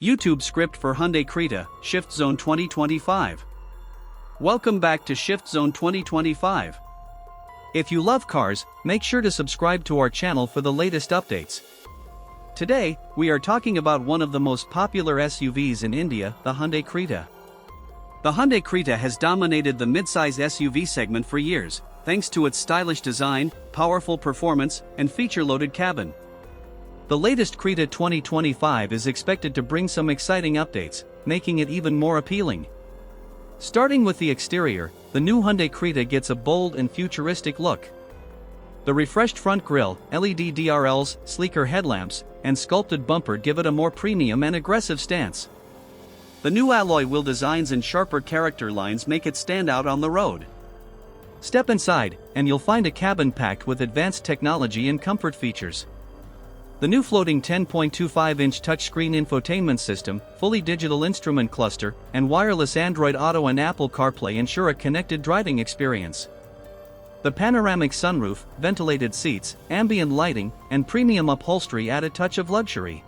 YouTube script for Hyundai Creta, Shift Zone 2025. Welcome back to Shift Zone 2025. If you love cars, make sure to subscribe to our channel for the latest updates. Today, we are talking about one of the most popular SUVs in India, the Hyundai Creta. The Hyundai Creta has dominated the midsize SUV segment for years, thanks to its stylish design, powerful performance, and feature-loaded cabin. The latest Creta 2025 is expected to bring some exciting updates, making it even more appealing. Starting with the exterior, the new Hyundai Creta gets a bold and futuristic look. The refreshed front grille, LED DRLs, sleeker headlamps, and sculpted bumper give it a more premium and aggressive stance. The new alloy wheel designs and sharper character lines make it stand out on the road. Step inside, and you'll find a cabin packed with advanced technology and comfort features. The new floating 10.25-inch touchscreen infotainment system, fully digital instrument cluster, and wireless Android Auto and Apple CarPlay ensure a connected driving experience. The panoramic sunroof, ventilated seats, ambient lighting, and premium upholstery add a touch of luxury.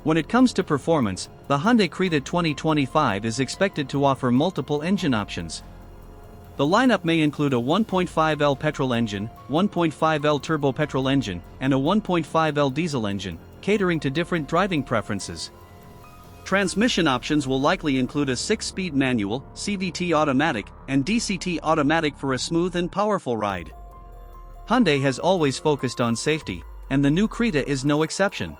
When it comes to performance, the Hyundai Creta 2025 is expected to offer multiple engine options. The lineup may include a 1.5L petrol engine, 1.5L turbo petrol engine, and a 1.5L diesel engine, catering to different driving preferences. Transmission options will likely include a 6-speed manual, CVT automatic, and DCT automatic for a smooth and powerful ride. Hyundai has always focused on safety, and the new Creta is no exception.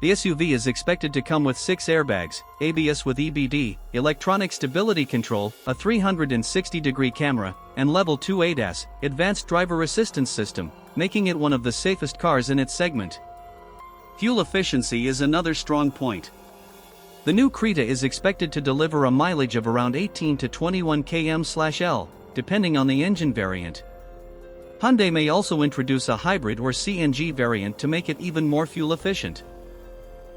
The SUV is expected to come with 6 airbags, ABS with EBD, electronic stability control, a 360-degree camera, and Level 2 ADAS, advanced driver assistance system, making it one of the safest cars in its segment. Fuel efficiency is another strong point. The new Creta is expected to deliver a mileage of around 18 to 21 km/L, depending on the engine variant. Hyundai may also introduce a hybrid or CNG variant to make it even more fuel efficient.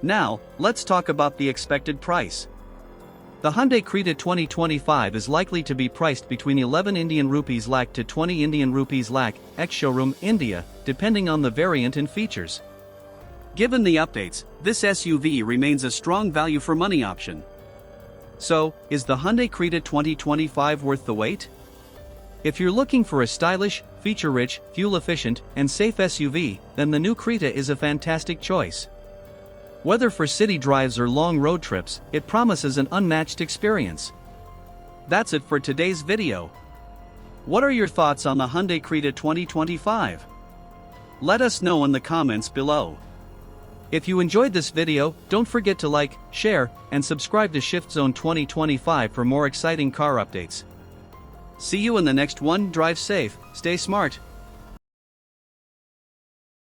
Now, let's talk about the expected price. The Hyundai Creta 2025 is likely to be priced between 11 Indian rupees lakh to 20 Indian rupees lakh, ex-showroom, India, depending on the variant and features. Given the updates, this SUV remains a strong value for money option. So, is the Hyundai Creta 2025 worth the wait? If you're looking for a stylish, feature-rich, fuel-efficient, and safe SUV, then the new Creta is a fantastic choice. Whether for city drives or long road trips, it promises an unmatched experience. That's it for today's video. What are your thoughts on the Hyundai Creta 2025? Let us know in the comments below. If you enjoyed this video, don't forget to like, share, and subscribe to Shift Zone 2025 for more exciting car updates. See you in the next one. Drive safe, stay smart.